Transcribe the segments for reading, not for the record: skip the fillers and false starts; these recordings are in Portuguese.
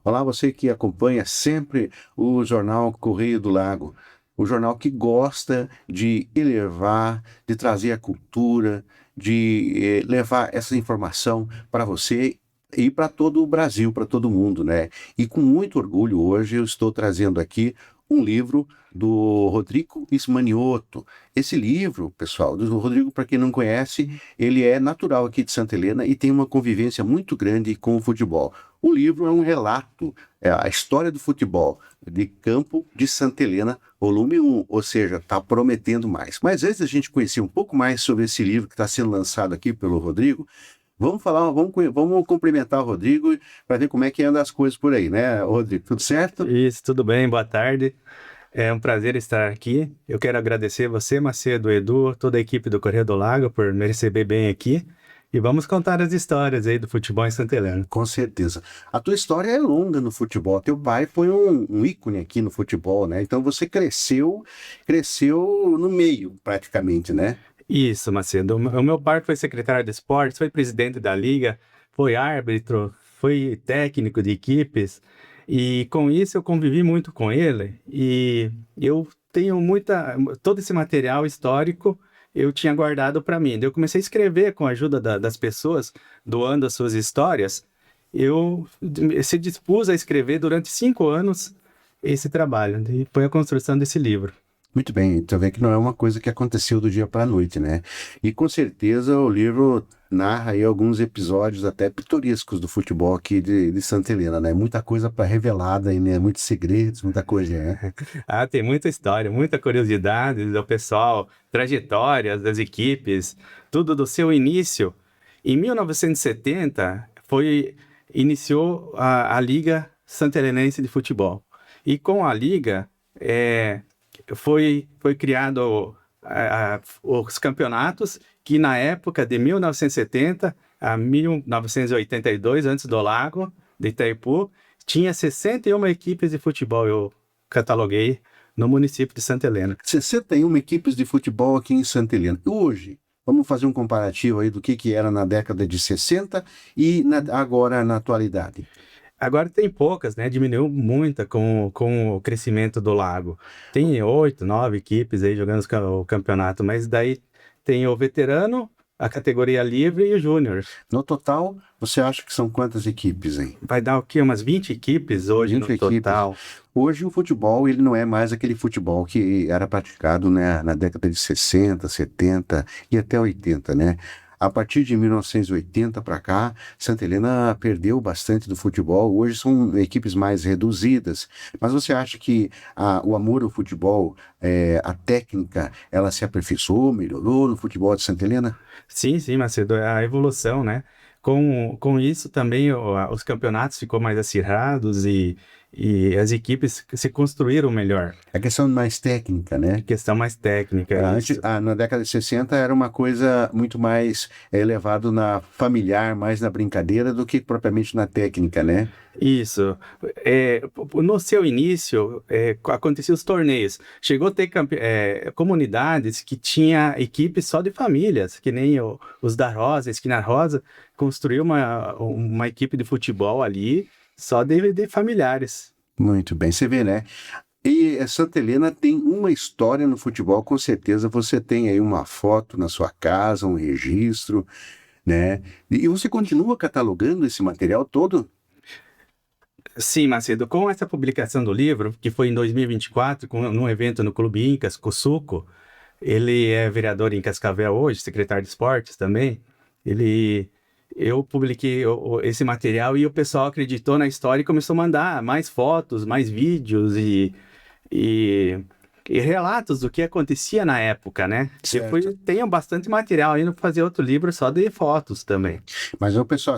Olá, você que acompanha sempre o jornal Correio do Lago, o jornal que gosta de elevar, de trazer a cultura, de levar essa informação para você e para todo o Brasil, para todo mundo, né? E com muito orgulho hoje eu estou trazendo aqui um livro do Rodrigo Ismanioto. Esse livro, pessoal, do Rodrigo, para quem não conhece, ele é natural aqui de Santa Helena e tem uma convivência muito grande com o futebol. O livro é um relato, é a história do futebol de campo de Santa Helena, volume 1, ou seja, está prometendo mais. Mas antes da gente conhecer um pouco mais sobre esse livro que está sendo lançado aqui pelo Rodrigo, vamos cumprimentar o Rodrigo para ver como é que anda as coisas por aí, né, Rodrigo? Tudo certo? Isso, tudo bem, boa tarde. É um prazer estar aqui. Eu quero agradecer você, Macedo, Edu, toda a equipe do Correio do Lago por me receber bem aqui. E vamos contar as histórias aí do futebol em Santa Helena. Com certeza. A tua história é longa no futebol. Teu pai foi um ícone aqui no futebol, né? Então você cresceu no meio, praticamente, né? Isso, Macedo. O meu pai foi secretário de esportes, foi presidente da liga, foi árbitro, foi técnico de equipes. E com isso eu convivi muito com ele. E eu tenho todo esse material histórico eu tinha guardado para mim. Daí eu comecei a escrever com a ajuda das pessoas, doando as suas histórias. Eu se dispus a escrever durante 5 anos esse trabalho. E foi a construção desse livro. Muito bem, tu vê que não é uma coisa que aconteceu do dia para a noite, né? E com certeza o livro narra aí alguns episódios até pitorescos do futebol aqui de Santa Helena, né? Muita coisa para revelada aí, né? Muitos segredos, muita coisa, né? Ah, tem muita história, muita curiosidade do pessoal, trajetórias das equipes, tudo do seu início. Em 1970, iniciou a Liga Santelenense de Futebol. E com a Liga, foi criado os campeonatos que na época de 1970 a 1982, antes do Lago de Itaipu, tinha 61 equipes de futebol, eu cataloguei, no município de Santa Helena. 61 equipes de futebol aqui em Santa Helena. Hoje, vamos fazer um comparativo aí do que era na década de 60 e agora na atualidade. Agora tem poucas, né? Diminuiu muito com o crescimento do Lago. Tem 8, 9 equipes aí jogando o campeonato, mas daí tem o veterano, a categoria livre e o júnior. No total, você acha que são quantas equipes, hein? Vai dar o quê? Umas 20 equipes hoje 20 no equipes. total. Hoje o futebol ele não é mais aquele futebol que era praticado, né, na década de 60, 70 e até 80, né? A partir de 1980 para cá, Santa Helena perdeu bastante do futebol. Hoje são equipes mais reduzidas. Mas você acha que o amor ao futebol, a técnica, ela se aperfeiçoou, melhorou no futebol de Santa Helena? Sim, sim, Macedo, é a evolução, né? Com isso também os campeonatos ficou mais acirrados e as equipes se construíram melhor. É questão mais técnica, né? Questão mais técnica, Antes, isso. na década de 60 era uma coisa muito mais levado na familiar, mais na brincadeira do que propriamente na técnica, né? Isso. No seu início, aconteciam os torneios. Chegou a ter comunidades que tinha equipes só de famílias, que nem os da Rosa, Esquina Rosa, construiu uma equipe de futebol ali só de familiares. Muito bem, você vê, né? E Santa Helena tem uma história no futebol, com certeza você tem aí uma foto na sua casa, um registro, né? E você continua catalogando esse material todo? Sim, Macedo, com essa publicação do livro, que foi em 2024, num evento no Clube Incas, com o Suco, ele é vereador em Cascavel hoje, secretário de esportes também. Ele, eu publiquei esse material e o pessoal acreditou na história e começou a mandar mais fotos, mais vídeos e, e relatos do que acontecia na época, né? Certo. Depois tenho bastante material ainda para fazer outro livro só de fotos também. Mas, ô, pessoal,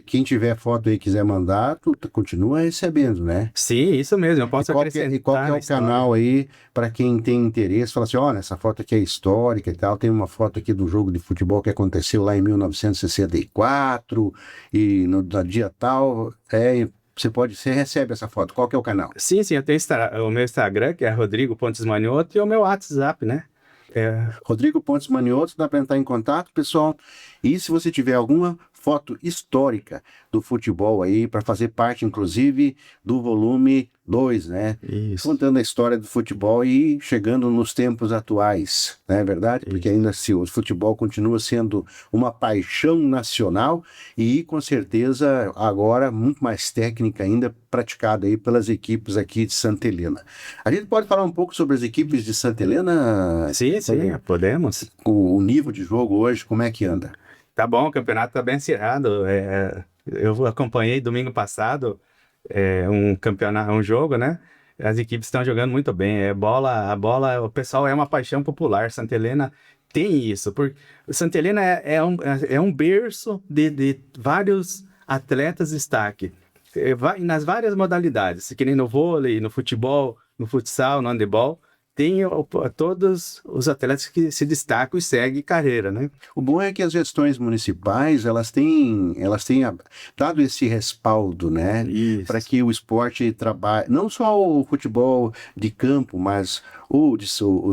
quem tiver foto aí e quiser mandar, tu continua recebendo, né? Sim, isso mesmo, eu E posso qual que acrescentar é na o história. canal aí para quem tem interesse? Fala assim, olha, essa foto aqui é histórica e tal. Tem uma foto aqui do jogo de futebol que aconteceu lá em 1964 e no dia tal. Você recebe essa foto. Qual que é o canal? Sim, sim, eu tenho o meu Instagram, que é Rodrigo Pontes Manioto, e o meu WhatsApp, né? É, Rodrigo Pontes Manioto, dá para entrar em contato, pessoal. E se você tiver alguma foto histórica do futebol aí, para fazer parte, inclusive, do volume 2, né? Isso, Contando a história do futebol e chegando nos tempos atuais, não é verdade? Porque isso. ainda se o futebol continua sendo uma paixão nacional e com certeza agora muito mais técnica ainda praticada aí pelas equipes aqui de Santa Helena. A gente pode falar um pouco sobre as equipes de Santa Helena, Sim, sim, Rodrigo? podemos. O nível de jogo hoje, como é que anda? Tá bom, o campeonato tá bem acirrado. Eu acompanhei domingo passado um campeonato, um jogo, né? As equipes estão jogando muito bem. A bola, o pessoal é uma paixão popular. Santa Helena tem isso. Porque Santa Helena é um berço de vários atletas de destaque. Nas várias modalidades, que nem no vôlei, no futebol, no futsal, no handebol, tem todos os atletas que se destacam e seguem carreira, né? O bom é que as gestões municipais, elas têm dado esse respaldo, né, para Isso. que o esporte trabalhe, não só o futebol de campo, mas o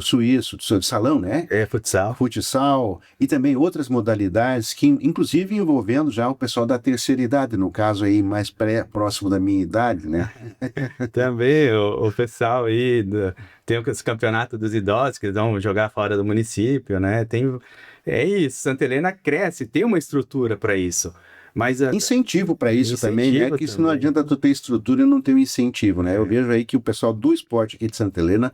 suíço, de salão, né? É futsal. Futsal e também outras modalidades que, inclusive, envolvendo já o pessoal da terceira idade, no caso aí mais próximo da minha idade, né? Também o pessoal aí tem os campeonatos dos idosos que vão jogar fora do município, né? É isso, Santa Helena cresce, tem uma estrutura para isso, mas Incentivo para isso também, né? incentivo Que isso não também. adianta tu ter estrutura e não ter um incentivo, né? Eu É. vejo aí que o pessoal do esporte aqui de Santa Helena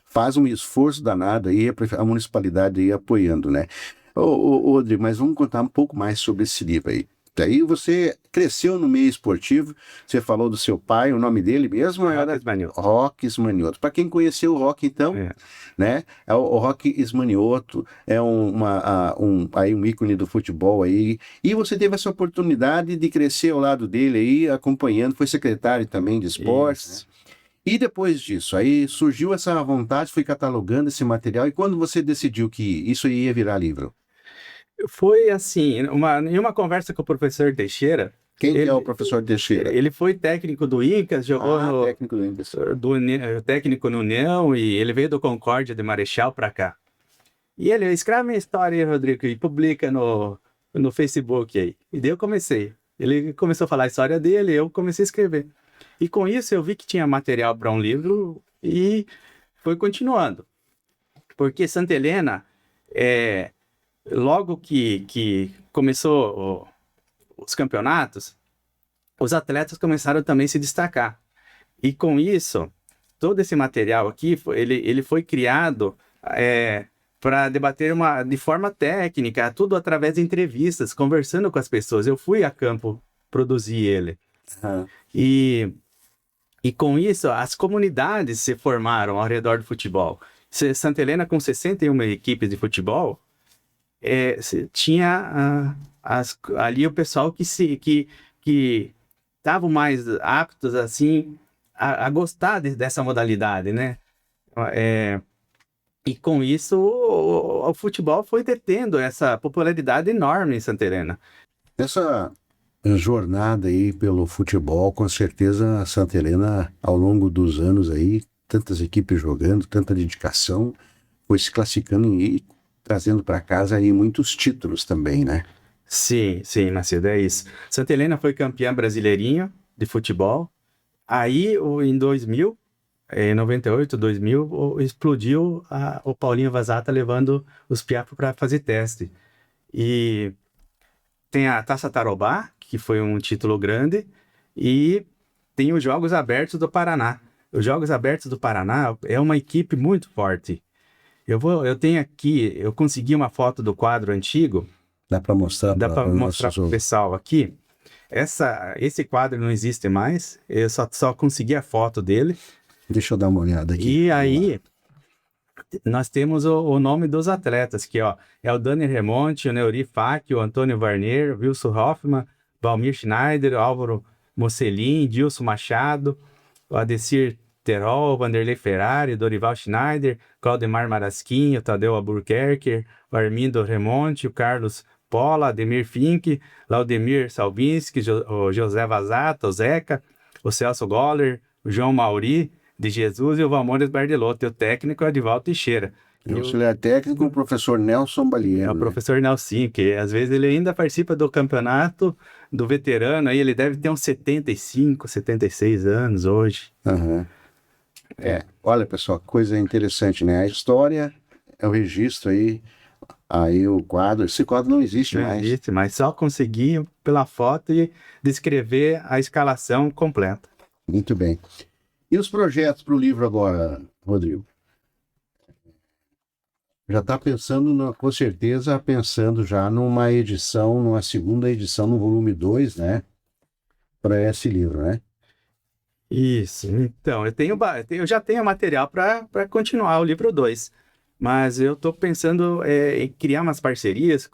faz um esforço danado aí, a municipalidade aí apoiando, né? Ô, Rodrigo, mas vamos contar um pouco mais sobre esse livro aí. Daí você cresceu no meio esportivo, você falou do seu pai, o nome dele mesmo era Rocket Manioto. Roque Ismanioto. Para quem conheceu o Roque, então, É. né? O Roque Ismanioto é um ícone do futebol aí. E você teve essa oportunidade de crescer ao lado dele aí, acompanhando, foi secretário também de esportes, né? Isso. E depois disso, aí surgiu essa vontade, foi catalogando esse material, e quando você decidiu que isso ia virar livro? Foi assim, em uma conversa com o professor Teixeira, Quem que é o ele, professor Teixeira? ele foi técnico do Incas, jogou Ah, técnico do Índice. técnico no União e ele veio do Concórdia de Marechal para cá. E ele escreve minha história aí, Rodrigo, e publica no Facebook aí. E daí eu comecei. Ele começou a falar a história dele, eu comecei a escrever. E com isso eu vi que tinha material para um livro e foi continuando. Porque Santa Helena, é, logo que começou os campeonatos, os atletas começaram também a se destacar. E com isso, todo esse material aqui, ele foi criado para debater de forma técnica, tudo através de entrevistas, conversando com as pessoas. Eu fui a campo produzir ele. Ah, E, e com isso, as comunidades se formaram ao redor do futebol. Santa Helena, com 61 equipes de futebol, tinha ali o pessoal que estavam mais aptos assim a gostar dessa modalidade, né? E com isso o futebol foi detendo essa popularidade enorme em Santa Helena. essa jornada aí pelo futebol, com certeza a Santa Helena, ao longo dos anos aí, tantas equipes jogando, tanta dedicação, foi se classificando e trazendo para casa aí muitos títulos também, né? Sim, sim, Macedo, é isso. Santa Helena foi campeã brasileirinha de futebol. Aí, em 2000, em 98, 2000, explodiu o Paulinho Vazata levando os Piafos para fazer teste. E tem a Taça Tarobá, que foi um título grande, e tem os Jogos Abertos do Paraná. Os Jogos Abertos do Paraná é uma equipe muito forte. Eu tenho aqui, eu consegui uma foto do quadro antigo, Dá para mostrar dá para para os mostrar nossos para o ouvintes. pessoal aqui. Esse quadro não existe mais, eu só consegui a foto dele. Deixa eu dar uma olhada aqui. E Vamos lá. aí, nós temos o nome dos atletas, que ó, é o Dani Remonte, o Neuri Fak, o Antônio Varner, o Wilson Hoffman, Valmir Schneider, o Álvaro Mocelin, Dilson Machado, o Adecir Terol, o Vanderlei Ferrari, o Dorival Schneider, Claudemar Marasquim, o Tadeu Albuquerque, o Armindo Remonte, o Carlos Pola, Ademir Fink, Laudemir Salvinski, o José Vazata, o Zeca, o Celso Goller, o João Mauri de Jesus e o Valmores Bardelotto, e o técnico é o Edivaldo Teixeira, E o auxiliar técnico, o professor Nelson É Balieiro, o né? professor Nelson, que às vezes ele ainda participa do campeonato do veterano, aí ele deve ter uns 75, 76 anos hoje. Aham. Olha, pessoal, que coisa interessante, né? A história é o registro aí o quadro. Esse quadro não existe Não mais. existe, mas só consegui pela foto e descrever a escalação completa. Muito bem. E os projetos para o livro agora, Rodrigo? Já está pensando, com certeza, pensando já numa edição, numa segunda edição, no volume 2, né? Para esse livro, né? Isso, então, eu já tenho material para continuar o livro 2, mas eu estou pensando em criar umas parcerias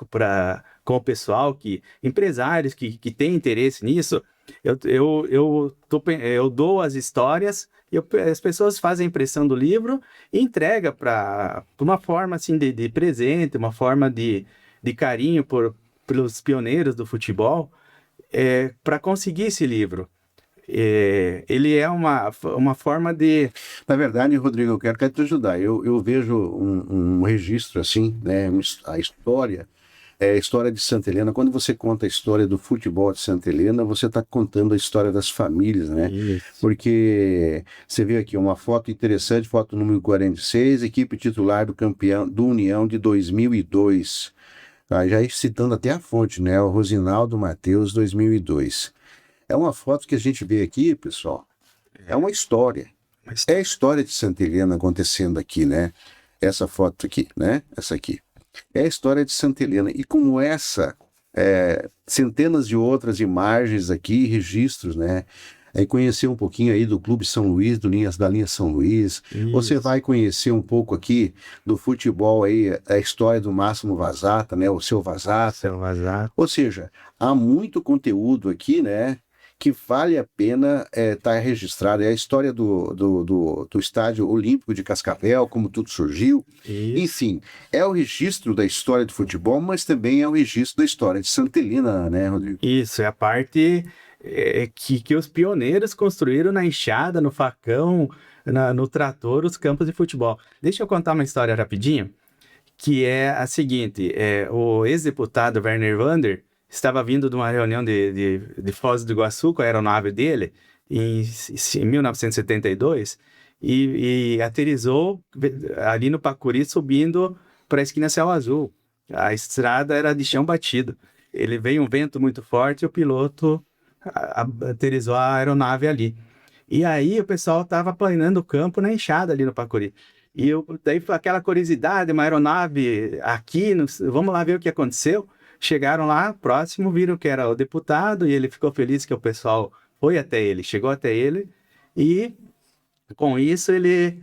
com o pessoal, empresários que têm interesse nisso. Eu dou as histórias, as pessoas fazem a impressão do livro e entrega para uma forma assim de presente, uma forma de carinho pelos pioneiros do futebol, para conseguir esse livro. Ele é uma forma de. Na verdade, Rodrigo, eu quero te ajudar. Eu vejo um registro assim, né? A história, a história de Santa Helena. Quando você conta a história do futebol de Santa Helena, você está contando a história das famílias, né? Isso. Porque você vê aqui uma foto interessante, foto número 46, equipe titular do campeão do União de 2002. Já citando até a fonte, né? O Rosinaldo Mateus, 2002. É uma foto que a gente vê aqui, pessoal. É uma história. É a história de Santa Helena acontecendo aqui, né? Essa foto aqui, né? Essa aqui. É a história de Santa Helena. E como centenas de outras imagens aqui, registros, né? Aí conhecer um pouquinho aí do Clube São Luís, da linha São Luís. Você vai conhecer um pouco aqui do futebol aí, a história do Máximo Vazata, né? O seu Vazata. Ou seja, há muito conteúdo aqui, né? Que vale a pena estar registrado. É a história do Estádio Olímpico de Cascavel, como tudo surgiu. Isso. Enfim, é o registro da história do futebol, mas também é o registro da história de Santa Helena, né, Rodrigo? Isso, é a parte que os pioneiros construíram na enxada, no facão, no trator, os campos de futebol. Deixa eu contar uma história rapidinho, que é a seguinte: o ex-deputado Werner Wander estava vindo de uma reunião de Foz do Iguaçu com a aeronave dele em 1972 e aterrissou ali no Pacuri, subindo para a esquina Céu Azul. A estrada era de chão batido. Ele veio um vento muito forte e o piloto aterrissou a aeronave ali. E aí o pessoal estava planando o campo na enxada ali no Pacuri. Daí foi aquela curiosidade, uma aeronave aqui, vamos lá ver o que aconteceu. Chegaram lá, próximo, viram que era o deputado e ele ficou feliz que o pessoal foi até ele, chegou até ele e com isso ele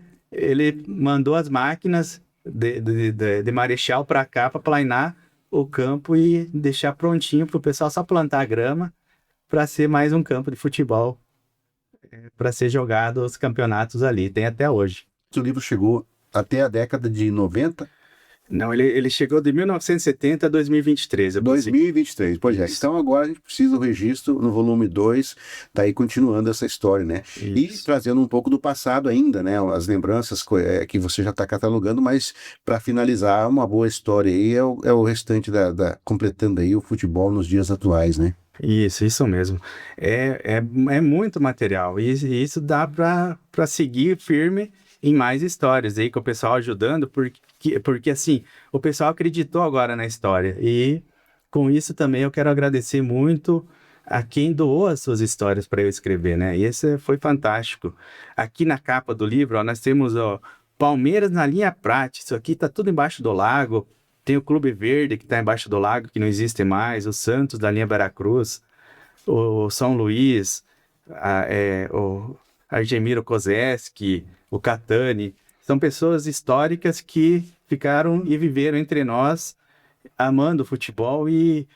mandou as máquinas de Marechal para cá para planar o campo e deixar prontinho para o pessoal só plantar a grama para ser mais um campo de futebol para ser jogado os campeonatos ali, tem até hoje. O livro chegou até a década de 90? Não, ele chegou de 1970 a 2023. 2023, pois é. Isso. Então agora a gente precisa do registro no volume 2, tá aí continuando essa história, né? Isso. E trazendo um pouco do passado ainda, né? As lembranças que você já está catalogando, mas para finalizar, uma boa história aí é o restante completando aí o futebol nos dias atuais, né? Isso mesmo. É muito material e isso dá para seguir firme em mais histórias aí com o pessoal ajudando, porque assim, o pessoal acreditou agora na história e com isso também eu quero agradecer muito a quem doou as suas histórias para eu escrever, né? E esse foi fantástico. Aqui na capa do livro, ó, nós temos Palmeiras na linha Prate, isso aqui tá tudo embaixo do lago. Tem o Clube Verde que está embaixo do lago, que não existe mais, o Santos da linha Veracruz, o São Luís, o Argemiro Kozeski, o Catani. São pessoas históricas que ficaram e viveram entre nós, amando o futebol e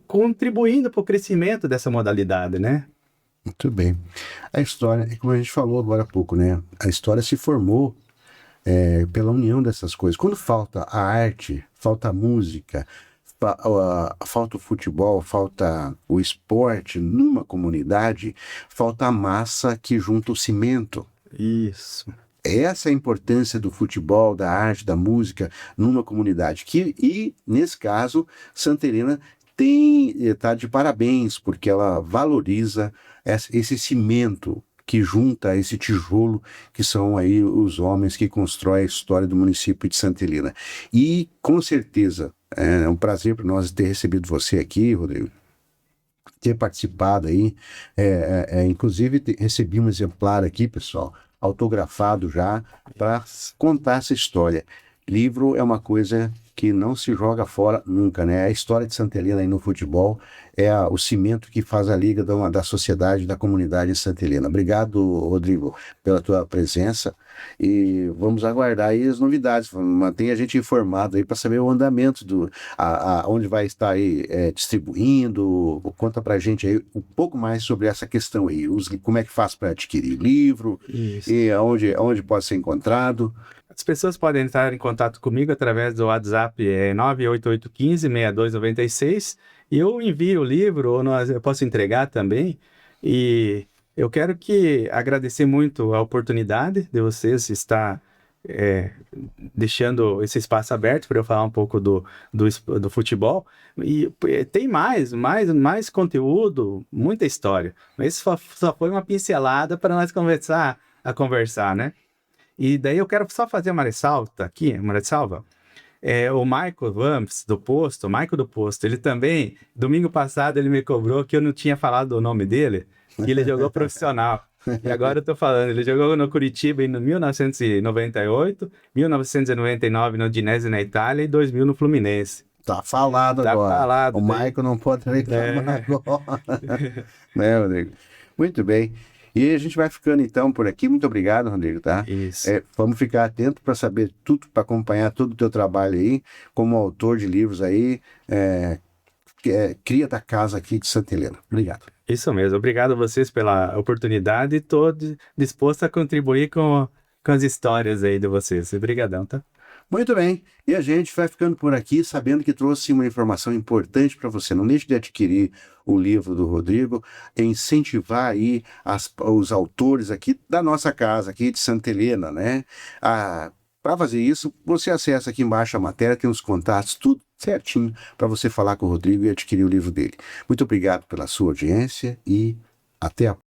contribuindo para o crescimento dessa modalidade, né? Muito bem. A história, como a gente falou agora há pouco, né? A história se formou pela união dessas coisas. Quando falta a arte, falta a música, falta o futebol, falta o esporte numa comunidade, falta a massa que junta o cimento. Isso. Essa é a importância do futebol, da arte, da música numa comunidade. E, nesse caso, Santa Helena está de parabéns, porque ela valoriza esse cimento que junta esse tijolo, que são aí os homens que constroem a história do município de Santa Helena. E, com certeza, é um prazer para nós ter recebido você aqui, Rodrigo, ter participado aí. Inclusive, recebi um exemplar aqui, pessoal, autografado já, para contar essa história. Livro é uma coisa que não se joga fora nunca, né? A história de Santa Helena aí no futebol é o cimento que faz a liga da sociedade, da comunidade de Santa Helena. Obrigado, Rodrigo, pela tua presença, e vamos aguardar aí as novidades. Mantenha a gente informado aí para saber o andamento onde vai estar aí distribuindo. Conta pra gente aí um pouco mais sobre essa questão aí, como é que faz para adquirir o livro Isso. e aonde pode ser encontrado. As pessoas podem entrar em contato comigo através do WhatsApp 98815-6296, e eu envio o livro, ou eu posso entregar também. E eu quero agradecer muito a oportunidade de vocês estar deixando esse espaço aberto para eu falar um pouco do futebol. E tem mais conteúdo, muita história. Mas só foi uma pincelada para nós conversar, né? E daí eu quero só fazer uma ressalva. O Michael Vamps, Michael do Posto, ele também, domingo passado, ele me cobrou que eu não tinha falado o nome dele, que ele jogou profissional. E agora eu tô falando, ele jogou no Curitiba em 1998, 1999 no Udinese na Itália e 2000 no Fluminense. Tá falado Tá agora. falado. O Michael não pode reclamar agora. Né, Rodrigo? Muito bem. E a gente vai ficando então por aqui. Muito obrigado, Rodrigo, tá? Isso. Vamos ficar atento para saber tudo, para acompanhar todo o teu trabalho aí, como autor de livros aí, cria da casa aqui de Santa Helena. Obrigado. Isso mesmo. Obrigado a vocês pela oportunidade e estou disposto a contribuir com as histórias aí de vocês. Obrigadão, tá? Muito bem, e a gente vai ficando por aqui sabendo que trouxe uma informação importante para você. Não deixe de adquirir o livro do Rodrigo, incentivar aí os autores aqui da nossa casa, aqui de Santa Helena, né? Para fazer isso, você acessa aqui embaixo a matéria, tem os contatos, tudo certinho para você falar com o Rodrigo e adquirir o livro dele. Muito obrigado pela sua audiência e até a próxima.